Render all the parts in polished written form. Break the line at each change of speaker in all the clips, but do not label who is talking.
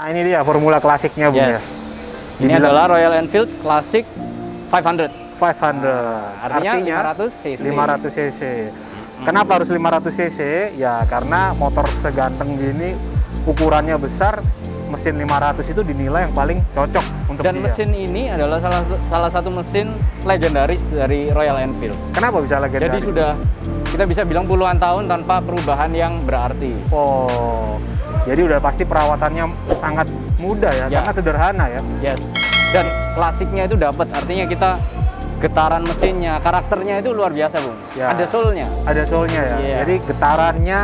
Nah ini dia formula klasiknya Bung ya.
Ini adalah Royal Enfield Classic 500.
500.
Artinya 500 cc.
500 cc. Kenapa harus 500 cc? Ya karena motor seganteng gini, ukurannya besar, mesin 500 itu dinilai yang paling cocok untuk
Dan
dia.
mesin ini adalah salah satu mesin legendaris dari Royal Enfield.
Kenapa bisa legendaris?
Jadi sudah kita bisa bilang puluhan tahun tanpa perubahan yang berarti.
Oh, jadi udah pasti perawatannya sangat mudah ya, karena sederhana ya.
Yes. Dan klasiknya itu dapat, artinya kita getaran mesinnya, karakternya itu luar biasa Bung.
Ya.
Ada soul-nya.
Ada soul-nya ya.
Iya.
Jadi getarannya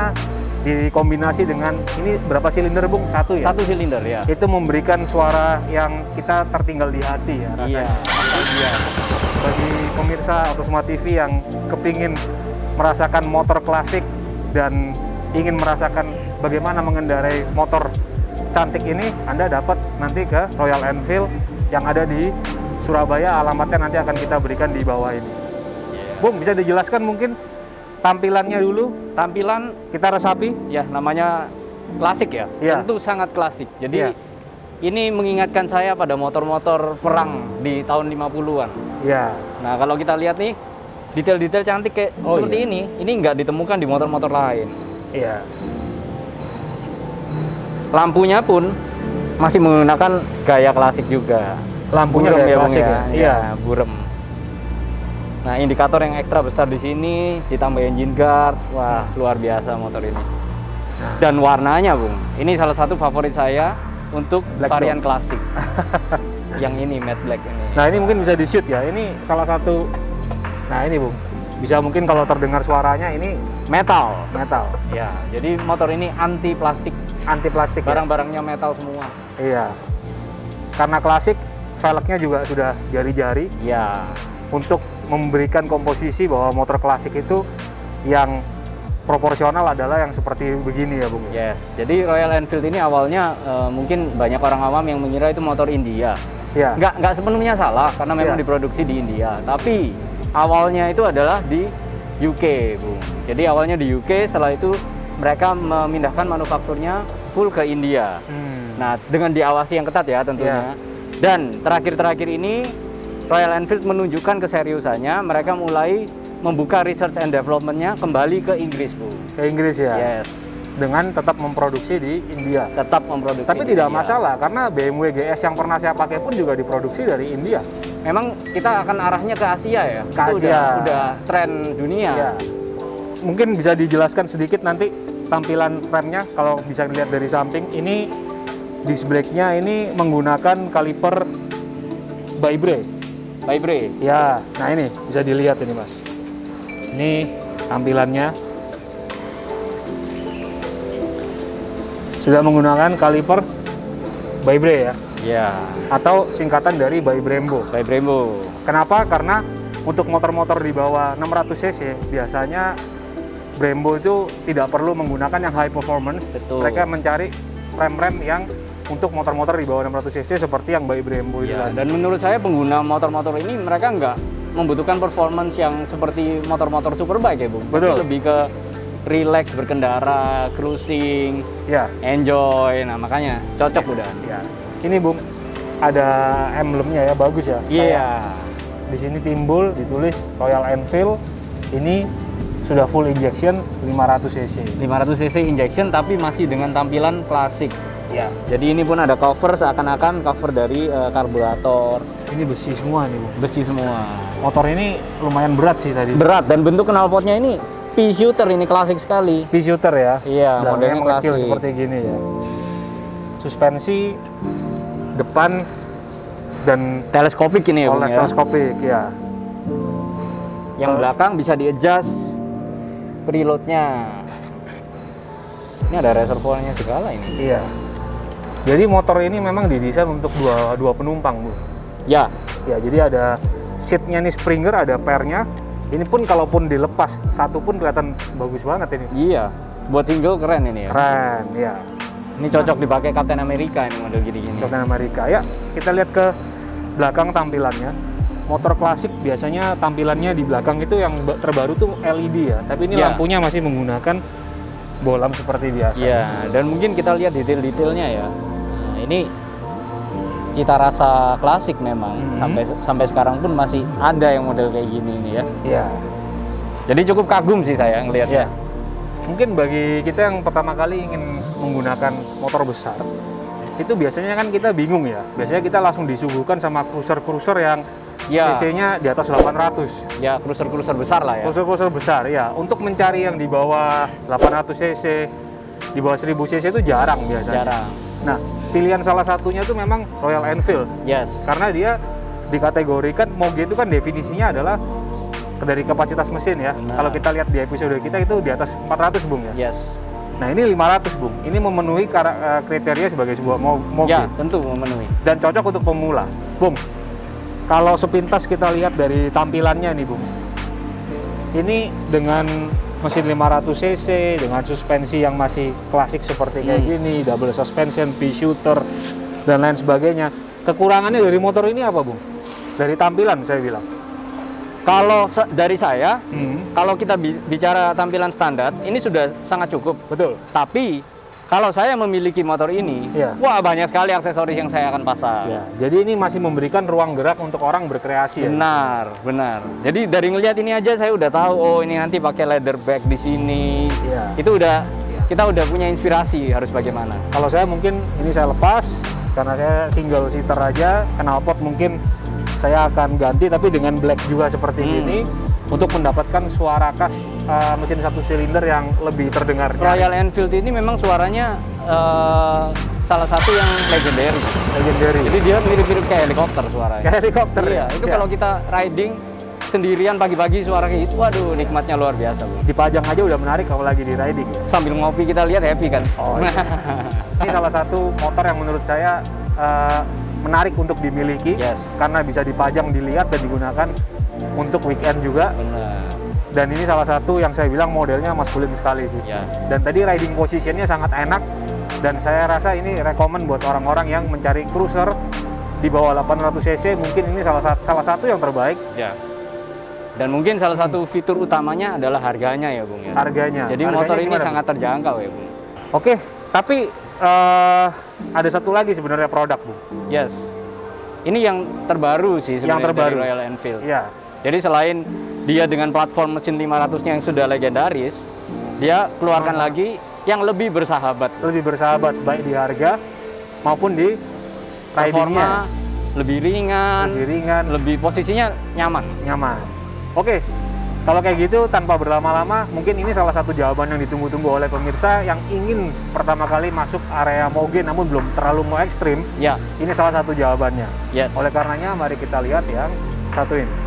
dikombinasi dengan ini berapa silinder Bung? Satu ya.
Satu silinder ya.
Itu memberikan suara yang kita tertinggal di hati ya rasanya.
Iya.
Bagi pemirsa Autosma TV yang kepingin merasakan motor klasik dan ingin merasakan bagaimana mengendarai motor cantik ini, Anda dapat nanti ke Royal Enfield yang ada di Surabaya. Alamatnya nanti akan kita berikan di bawah ini. Bung, bisa dijelaskan mungkin tampilannya dulu?
Tampilan
Kita resapi.
ya namanya klasik ya.
Iya.
Tentu sangat klasik. Jadi
Iya.
ini mengingatkan saya pada motor-motor perang di tahun 50-an.
Ya.
Nah, kalau kita lihat nih detail-detail cantik kayak seperti ini nggak ditemukan di motor-motor lain.
Iya.
Lampunya pun masih menggunakan gaya klasik juga.
Lampunya
Burem
kayak
Bung,
klasik ya. Iya.
burem. Nah, indikator yang ekstra besar di sini, ditambah engine guard. Wah, luar biasa motor ini. Dan warnanya, Bung. Ini salah satu favorit saya untuk
Black
varian
Dog.
klasik. Yang ini matte black ini.
Nah, ini mungkin bisa di-shoot ya. Ini salah satu. Nah, ini Bung. Bisa mungkin kalau terdengar suaranya ini
Metal.
metal.
Ya, jadi motor ini anti plastik.
Anti plastik ya.
Barang-barangnya metal semua.
Iya. Karena klasik, velgnya juga sudah jari-jari
Ya.
untuk memberikan komposisi bahwa motor klasik itu yang proporsional adalah yang seperti begini ya Bung.
Yes. Jadi Royal Enfield ini awalnya mungkin banyak orang awam yang mengira itu motor India.
Ya.
Nggak sepenuhnya salah karena memang
Iya.
diproduksi di India. Tapi awalnya itu adalah di UK, Bung. Jadi awalnya di UK, setelah itu mereka memindahkan manufakturnya full ke India. Nah, dengan diawasi yang ketat ya tentunya. Dan terakhir-terakhir ini Royal Enfield menunjukkan keseriusannya. Mereka mulai membuka research and development-nya kembali ke Inggris, Bu.
Ke Inggris ya.
Yes,
Dengan tetap memproduksi di India.
tetap memproduksi.
Tapi
di
tidak
India.
masalah karena BMW GS yang pernah saya pakai pun juga diproduksi dari India.
Memang kita akan arahnya ke Asia ya.
Ke
Itu
Asia.
Udah tren dunia.
Ya. Mungkin bisa dijelaskan sedikit nanti tampilan remnya kalau bisa dilihat dari samping. Ini disc brake-nya ini menggunakan kaliper Vibray.
Vibray.
Ya, nah ini bisa dilihat ini Mas. Ini tampilannya. Sudah menggunakan kaliper Vibray ya,
Ya,
atau singkatan dari Vibrembo.
Vibrembo.
Kenapa? Karena untuk motor-motor di bawah 600 cc biasanya Brembo itu tidak perlu menggunakan yang high performance.
Betul.
Mereka mencari rem-rem yang untuk motor-motor di bawah 600 cc seperti yang by Brembo itu
Ya,
tadi.
dan menurut saya pengguna motor-motor ini mereka nggak membutuhkan performance yang seperti motor-motor superbike ya, Bung.
Betul.
Tapi lebih ke relax berkendara, cruising,
Ya,
enjoy. Nah, makanya cocok udah.
ya. Ini Bung, ada emblemnya ya, bagus ya.
Iya.
Kayak di sini timbul ditulis Royal Enfield. Ini sudah full injection 500 cc.
500 cc injection tapi masih dengan tampilan klasik.
Ya.
Jadi ini pun ada cover seakan-akan cover dari karburator,
Ini besi semua nih Bung.
besi semua.
Motor ini lumayan berat sih tadi.
Berat dan bentuk knalpotnya ini P-shooter, ini klasik sekali.
P-shooter ya.
Iya,
Belakangnya
modelnya
mengecil
klasik.
seperti gini ya. Suspensi depan dan
Teleskopik ini ya, Bung, ya.
teleskopik ya.
Yang belakang bisa di-adjust preloadnya. Ini ada reservoirnya segala ini.
Iya. Jadi motor ini memang didesain untuk dua penumpang, Bu.
Ya,
Ya, jadi ada seatnya nih Springer, ada pairnya. Ini pun kalaupun dilepas satu pun kelihatan bagus banget ini.
iya. Buat single keren ini ya.
Keren, ya.
Ini cocok dipakai Captain America ini model gini-gini.
Captain America. Ya, kita lihat ke belakang tampilannya. Motor klasik biasanya tampilannya di belakang itu yang terbaru tuh LED ya. Tapi ini
Ya.
lampunya masih menggunakan bolam seperti biasa.
Iya, dan mungkin kita lihat detail-detailnya ya. ini cita rasa klasik memang. Sampai sekarang pun masih ada yang model kayak gini nih ya.
Iya.
Jadi cukup kagum sih saya ngelihatnya.
Mungkin bagi kita yang pertama kali ingin menggunakan motor besar, itu biasanya kan kita bingung ya. Biasanya kita langsung disuguhkan sama cruiser-cruiser yang cc-nya di atas 800.
Ya, cruiser-cruiser besar lah ya.
Cruiser-cruiser besar ya. Untuk mencari yang di bawah 800 cc, di bawah 1000 cc itu jarang biasanya.
Jarang.
Nah, pilihan salah satunya itu memang Royal Enfield.
Yes.
Karena dia dikategorikan moge itu kan definisinya adalah dari kapasitas mesin ya.
Nah.
Kalau kita lihat di episode kita itu di atas 400 Bung ya.
Yes.
Nah, ini 500 Bung. Ini memenuhi kriteria sebagai sebuah moge.
Ya, tentu memenuhi.
Dan cocok untuk pemula. Bung, kalau sepintas kita lihat dari tampilannya nih Bung, ini dengan mesin 500 cc, dengan suspensi yang masih klasik seperti kayak gini, double suspension, P-shooter, dan lain sebagainya. Kekurangannya dari motor ini apa Bung? Dari tampilan saya bilang.
Kalau dari saya, kalau kita bicara tampilan standar, ini sudah sangat cukup.
Betul.
Tapi kalau saya memiliki motor ini, wah banyak sekali aksesoris yang saya akan pasang.
Ya, jadi ini masih memberikan ruang gerak untuk orang berkreasi.
Benar, ya? Benar. Jadi dari ngelihat ini aja saya udah tahu, oh ini nanti pakai leather bag di sini.
Ya.
Itu udah kita udah punya inspirasi harus bagaimana.
Kalau saya mungkin ini saya lepas karena saya single seater aja, knalpot mungkin saya akan ganti tapi dengan black juga seperti ini untuk mendapatkan suara khas mesin satu silinder yang lebih terdengar.
Royal Enfield ini memang suaranya salah satu yang legendary. Jadi dia mirip-mirip kayak helikopter suaranya.
Kayak helikopter.
Iya, itu kalau kita riding sendirian pagi-pagi suara kayak gitu, waduh nikmatnya luar biasa, Bu.
Dipajang aja udah menarik kalau lagi di riding.
Sambil ngopi kita lihat happy kan.
Oh, iya. Ini salah satu motor yang menurut saya menarik untuk dimiliki karena bisa dipajang, dilihat dan digunakan untuk weekend juga.
Benar.
Dan ini salah satu yang saya bilang modelnya maskulin sekali sih.
Ya.
Dan tadi riding positionnya sangat enak dan saya rasa ini rekomen buat orang-orang yang mencari cruiser di bawah 800 cc. Mungkin ini salah satu yang terbaik.
Ya. Dan mungkin salah satu fitur utamanya adalah harganya ya, Bung ya.
Harganya.
Jadi motor ini sangat terjangkau ya, Bung.
Oke, tapi ada satu lagi sebenarnya produk, Bung.
Yes. Ini yang terbaru sih sebenarnya dari Royal Enfield.
Iya.
Jadi selain dia dengan platform mesin 500-nya yang sudah legendaris, dia keluarkan lagi yang lebih bersahabat.
Lebih bersahabat baik di harga maupun di
performa, lebih ringan, lebih posisinya nyaman.
Oke. Kalau kayak gitu, tanpa berlama-lama, mungkin ini salah satu jawaban yang ditunggu-tunggu oleh pemirsa yang ingin pertama kali masuk area moge namun belum terlalu mau ekstrim.
Ya.
Ini salah satu jawabannya.
Yes.
Oleh karenanya, mari kita lihat yang satu ini.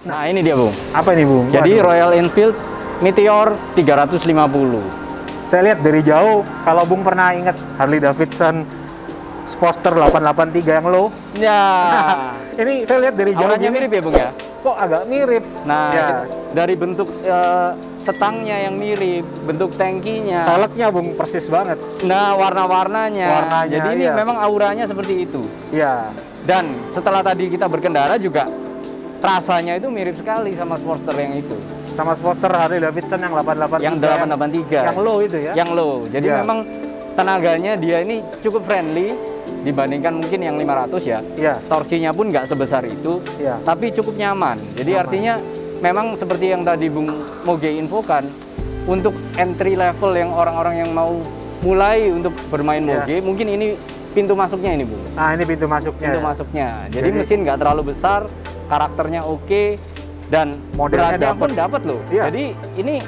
Nah ini dia, Bung.
Apa ini, Bung?
Jadi Royal Enfield Meteor 350.
Saya lihat dari jauh, kalau Bung pernah ingat Harley Davidson Sportster 883 yang low.
Ya.
Ini saya lihat dari jauh.
Auranya mirip ya, Bung ya?
Kok agak mirip.
Nah,
ya.
Dari bentuk setangnya yang mirip, bentuk tangkinya.
Velgnya, Bung, persis banget.
Nah, warna-warnanya. Jadi ini memang auranya seperti itu.
Iya.
Dan setelah tadi kita berkendara juga rasanya itu mirip sekali sama Sportster yang itu.
Sama Sportster Harley Davidson yang 883.
Yang 883.
Yang low itu ya?
Yang low. Jadi memang tenaganya dia ini cukup friendly dibandingkan mungkin yang 500 ya.
Iya.
Torsinya pun nggak sebesar itu, tapi cukup nyaman. Jadi artinya memang seperti yang tadi Bung Moge infokan, untuk entry level yang orang-orang yang mau mulai untuk bermain Moge, mungkin ini pintu masuknya ini, Bung.
Nah, ini pintu masuknya.
Pintu masuknya. Jadi mesin nggak terlalu besar, karakternya oke, dan
modelnya
pun dapat loh.
Iya.
Jadi ini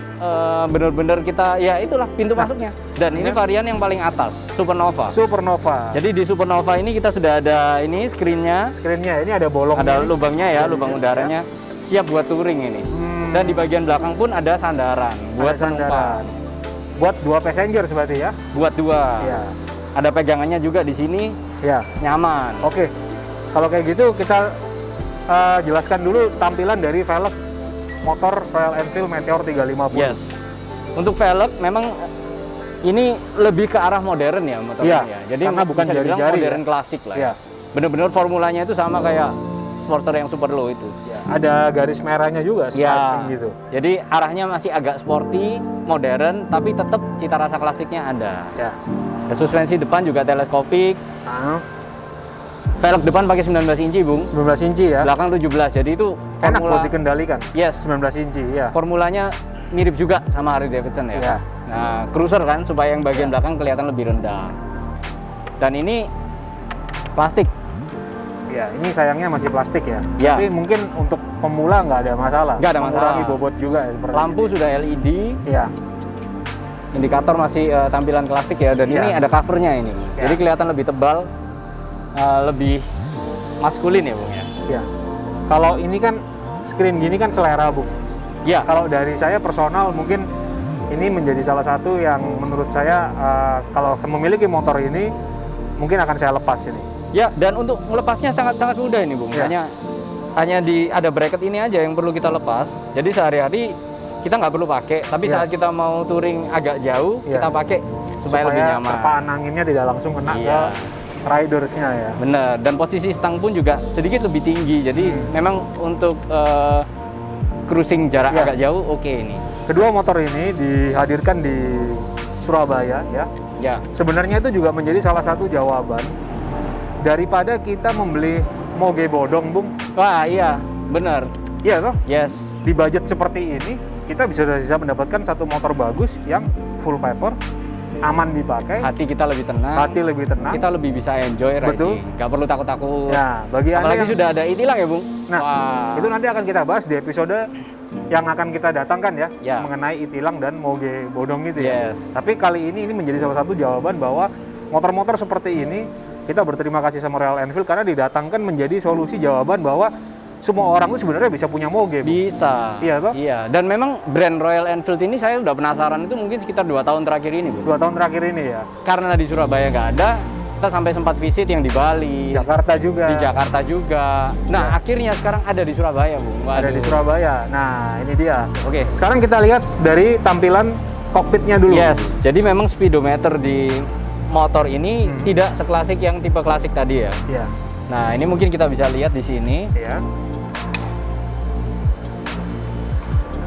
benar-benar kita, ya itulah pintu masuknya. Dan ini varian yang paling atas, Supernova.
Supernova.
Jadi di Supernova ini kita sudah ada ini screennya.
Screennya ini ada bolong.
Ada lubangnya ya, lubang udaranya. Siap buat touring ini. Dan di bagian belakang pun ada sandaran buat penumpang.
Buat 2 passenger seperti ya?
Buat 2.
Iya.
Ada pegangannya juga di sini.
Ya.
Nyaman.
Oke. Kalau kayak gitu kita jelaskan dulu tampilan dari velg motor Royal Enfield Meteor 350.
Yes. Untuk velg memang ini lebih ke arah modern ya motornya.
Iya,
Jadi
karena bukan
bisa dibilang
jari-jari
modern
ya?
klasik lah.
Iya.
Bener-bener formulanya itu sama kayak Sportster yang super low itu.
Ya. Ada garis merahnya juga, striping gitu.
Jadi arahnya masih agak sporty, modern, tapi tetap cita rasa klasiknya ada.
Ya.
Suspensi depan juga teleskopik. Velg depan pakai 19 inci, Bung.
19 inci ya.
Belakang 17. Jadi itu
Enak
formula.
buat dikendalikan.
Yes.
19 inci ya.
Formulanya mirip juga sama Harley Davidson ya.
Ya.
Nah, cruiser kan supaya yang bagian belakang kelihatan lebih rendah. Dan ini plastik.
Ya, ini sayangnya masih plastik ya.
Ya.
Tapi mungkin untuk pemula nggak ada masalah.
Nggak ada masalah.
Mengurangi bobot juga ya, seperti
Lampu
ini.
sudah LED.
Ya.
Indikator masih tampilan klasik ya. Dan ini ada covernya ini.
Ya.
Jadi kelihatan lebih tebal, lebih maskulin ya, Bung ya.
Ya. Kalau ini kan screen gini kan selera, Bung.
Ya.
Kalau dari saya personal mungkin ini menjadi salah satu yang menurut saya kalau memiliki motor ini mungkin akan saya lepas ini.
Ya, dan untuk melepasnya sangat-sangat mudah ini, Bung.
Ya.
Hanya ada bracket ini aja yang perlu kita lepas. Jadi sehari-hari kita nggak perlu pakai, tapi
Ya.
saat kita mau touring agak jauh,
Ya.
kita pakai supaya lebih nyaman.
terpaan anginnya tidak langsung kena
Iya.
ke ridersnya ya.
Bener, dan posisi stang pun juga sedikit lebih tinggi. Jadi memang untuk cruising jarak
Ya.
agak jauh, oke ini.
Kedua motor ini dihadirkan di Surabaya ya.
Ya,
Sebenarnya itu juga menjadi salah satu jawaban daripada kita membeli Moge bodong, Bung.
wah iya, bener.
Iya toh?
Yes,
Di budget seperti ini, kita bisa mendapatkan satu motor bagus yang full paper, aman dipakai,
hati kita lebih tenang.
hati lebih tenang.
Kita lebih bisa enjoy riding.
Betul.
Nggak perlu takut-takut.
Nah, bagi Anda
Apalagi
yang
sudah ada itilang ya, Bung.
Nah,
Wah.
itu nanti akan kita bahas di episode yang akan kita datangkan ya,
Ya.
mengenai itilang dan Moge bodong itu ya.
Yes.
Tapi kali ini menjadi salah satu jawaban bahwa motor-motor seperti ini kita berterima kasih sama Royal Enfield karena didatangkan menjadi solusi jawaban bahwa semua orang itu sebenarnya bisa punya Moge. Bung.
Bisa.
Iya toh?
Iya. Dan memang brand Royal Enfield ini saya udah penasaran itu mungkin sekitar 2 tahun terakhir ini, Bu.
2 tahun terakhir ini ya.
Karena di Surabaya nggak ada, kita sampai sempat visit yang di Bali,
Jakarta juga.
di Jakarta juga. Nah, akhirnya sekarang ada di Surabaya, Bu.
Ada di Surabaya. Nah, ini dia.
Oke.
Sekarang kita lihat dari tampilan kokpitnya dulu.
Yes. Jadi memang speedometer di motor ini tidak seklasik yang tipe klasik tadi ya.
Iya.
Nah, ini mungkin kita bisa lihat di sini.
Iya.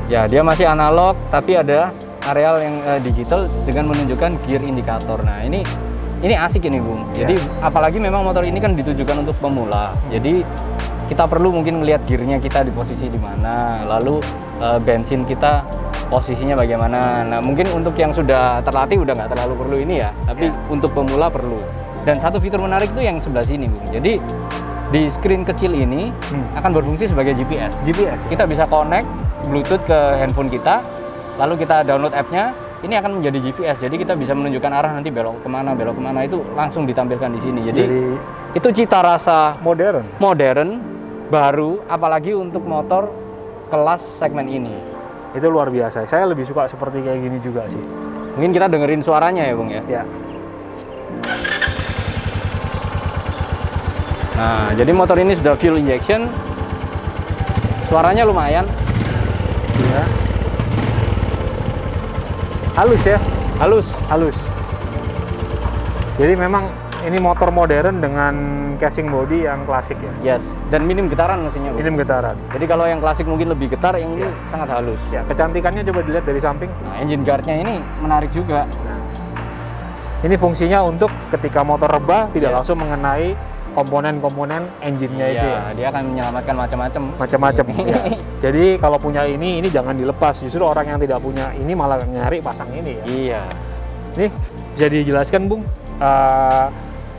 Ya, dia masih analog, tapi ada areal yang digital dengan menunjukkan gear indikator. Nah, ini asik ini, Bung. Jadi, apalagi memang motor ini kan ditujukan untuk pemula. Jadi, kita perlu mungkin melihat gearnya kita di posisi di mana, lalu bensin kita posisinya bagaimana. Nah, mungkin untuk yang sudah terlatih udah nggak terlalu perlu ini ya, tapi untuk pemula perlu. Dan satu fitur menarik itu yang sebelah sini, Bung. Jadi, di screen kecil ini akan berfungsi sebagai GPS.
GPS.
Kita bisa connect Bluetooth ke handphone kita, lalu kita download app-nya. Ini akan menjadi GPS, jadi kita bisa menunjukkan arah nanti belok kemana itu langsung ditampilkan di sini. Jadi itu cita rasa modern, baru, apalagi untuk motor kelas segmen ini.
Itu luar biasa. Saya lebih suka seperti kayak gini juga sih.
Mungkin kita dengerin suaranya ya, Bung ya.
Ya.
Nah, jadi motor ini sudah fuel injection, suaranya lumayan.
Iya. Halus ya,
Halus.
Jadi memang ini motor modern dengan casing body yang klasik ya.
Yes, dan minim getaran mesinnya, Bung.
Minim getaran.
Jadi kalau yang klasik mungkin lebih getar, yang ini sangat halus.
Ya, kecantikannya coba dilihat dari samping.
Nah, engine guard-nya ini menarik juga.
Nah, Ini fungsinya untuk ketika motor rebah tidak
Yes.
langsung mengenai komponen-komponen engine-nya itu
Iya,
ya.
dia akan menyelamatkan macam-macam.
Macam-macam. Ya. Jadi kalau punya ini jangan dilepas. Justru orang yang tidak punya ini malah nyari pasang ini ya.
Iya.
Nih bisa dijelaskan Bung,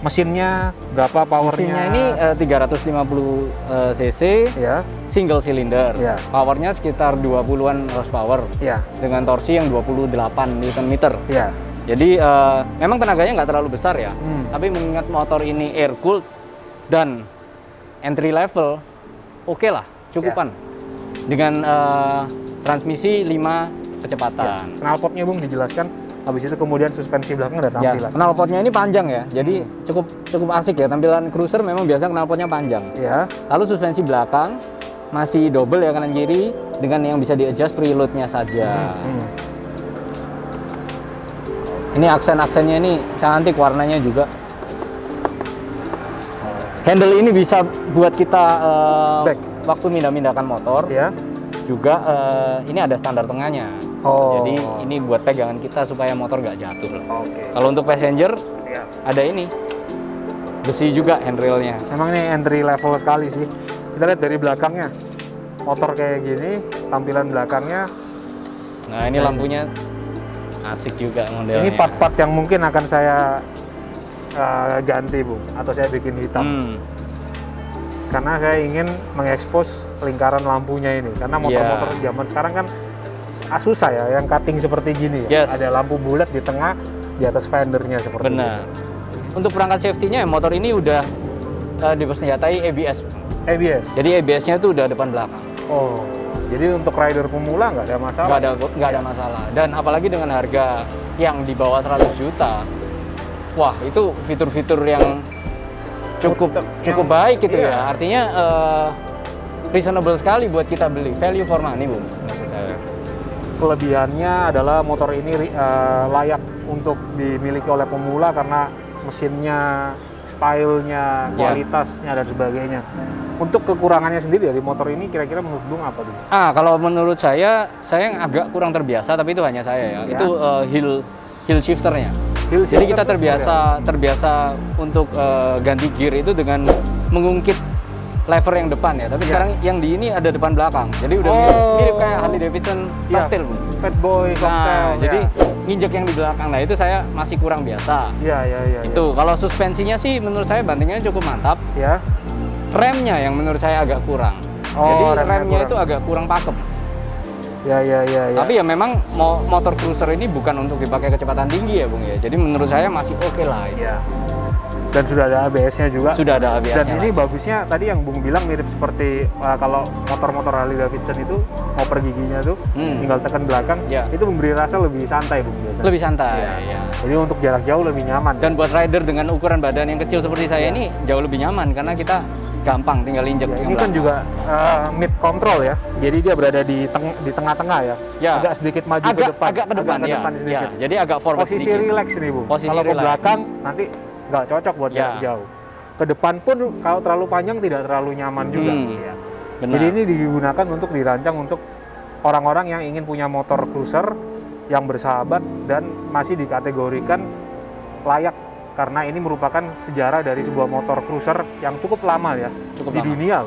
mesinnya berapa powernya?
Mesinnya ini 350 cc,
Ya,
single cylinder.
Ya.
Powernya sekitar 20-an horsepower
ya,
dengan torsi yang 28 Nm.
ya.
Jadi memang tenaganya nggak terlalu besar ya. Tapi mengingat motor ini air cooled dan entry level, oke lah, cukupan. Dengan transmisi 5 kecepatan.
Knalpotnya Bung dijelaskan. Habis itu kemudian suspensi belakang udah
Ya,
tampilan.
knalpotnya ini panjang ya, jadi cukup asik ya. Tampilan cruiser memang biasa knalpotnya panjang.
Ya,
Lalu suspensi belakang masih double ya kanan kiri dengan yang bisa di-adjust preload-nya saja. Ini aksen-aksennya ini cantik, warnanya juga. Handle ini bisa buat kita
Back.
waktu mindah-mindahkan motor.
ya.
Juga ini ada standar tengahnya.
Oh.
Jadi ini buat pegangan kita supaya motor nggak jatuh.
Oke.
Kalau untuk passenger
Ya.
ada ini besi juga handrailnya.
Memang ini entry level sekali sih. Kita lihat dari belakangnya. Motor kayak gini, tampilan belakangnya.
Nah ini lampunya asik juga modelnya.
Ini part-part yang mungkin akan saya ganti Bung, atau saya bikin hitam. Karena saya ingin mengekspos lingkaran lampunya ini. Karena motor-motor zaman sekarang kan susah ya, yang cutting seperti gini ya.
Yes.
Ada lampu bulat di tengah, di atas fendernya seperti
Benar.
itu.
Untuk perangkat safety-nya motor ini udah dipersenjatai ABS.
ABS.
Jadi ABS-nya itu udah depan belakang.
Oh, jadi untuk rider pemula nggak ada masalah?
Nggak ada masalah. Dan apalagi dengan harga yang di bawah 100 juta, wah itu fitur-fitur yang cukup baik gitu
iya.
ya. Artinya reasonable sekali buat kita beli. Value for money, Bung, maksud saya.
Kelebihannya adalah motor ini layak untuk dimiliki oleh pemula karena mesinnya, stylenya, kualitasnya dan sebagainya. Untuk kekurangannya sendiri dari motor ini kira-kira menurut Bung apa tuh?
Kalau menurut saya yang agak kurang terbiasa, tapi itu hanya saya ya.
Ya.
Itu hill shifternya.
Hill
Jadi
shifter
kita
tuh
terbiasa untuk ganti gear itu dengan mengungkit lever yang depan ya. Tapi sekarang yang di ini ada depan belakang. Jadi udah mirip kayak Harley Davidson Softail, Bung.
Fatboy, Softail.
Jadi nginjek yang di belakang. Nah, itu saya masih kurang biasa.
Iya.
Itu kalau suspensinya sih menurut saya bantingnya cukup mantap.
Ya.
Remnya yang menurut saya agak kurang.
Oh,
Jadi remnya
kurang.
itu agak kurang pakem.
Ya.
Tapi ya memang motor cruiser ini bukan untuk dipakai kecepatan tinggi ya, Bung ya. Jadi menurut saya masih oke lah itu.
Ya. Dan sudah ada ABS-nya juga.
Sudah ada ABS-nya.
Dan ini bagusnya tadi yang Bung bilang mirip seperti kalau motor-motor Harley Davidson itu ngoper giginya tuh tinggal tekan belakang, itu memberi rasa lebih santai Bung biasanya.
Lebih santai. Ya.
Jadi untuk jarak jauh lebih nyaman.
Dan buat rider dengan ukuran badan yang kecil seperti saya ini jauh lebih nyaman karena kita gampang tinggal injek.
Ini kan juga mid control ya. Jadi dia berada di tengah-tengah ya. Agak sedikit maju ke depan.
Agak ke depan
sedikit.
Jadi agak forward
Posisi
sedikit.
relax nih Bu.
Posisi
Kalau ke
relax.
belakang nanti nggak cocok buat jarak jauh. Ke depan pun kalau terlalu panjang tidak terlalu nyaman juga. Ya.
Benar.
Jadi ini digunakan untuk dirancang untuk orang-orang yang ingin punya motor cruiser yang bersahabat dan masih dikategorikan layak karena ini merupakan sejarah dari sebuah motor cruiser yang cukup lama ya di dunia.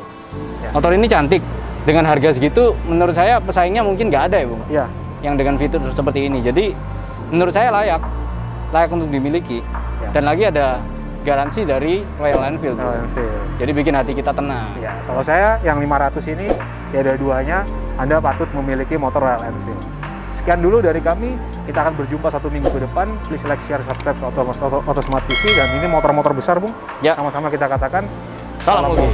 Ya.
Motor ini cantik. Dengan harga segitu menurut saya pesaingnya mungkin nggak ada ya, Bung.
Ya.
Yang dengan fitur seperti ini. Jadi menurut saya layak untuk dimiliki.
Ya.
Dan lagi ada garansi dari Royal Enfield. Jadi bikin hati kita tenang.
Ya, kalau saya yang 500 ini ya ada duanya, Anda patut memiliki motor Royal Enfield. Sekian dulu dari kami, kita akan berjumpa 1 minggu ke depan. Please like, share, subscribe Autosmart TV. Dan ini motor-motor besar Bung, sama-sama kita katakan
Salam Ogi.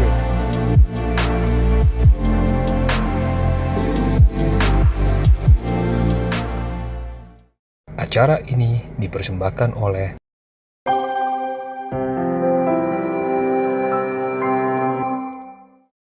Acara ini dipersembahkan oleh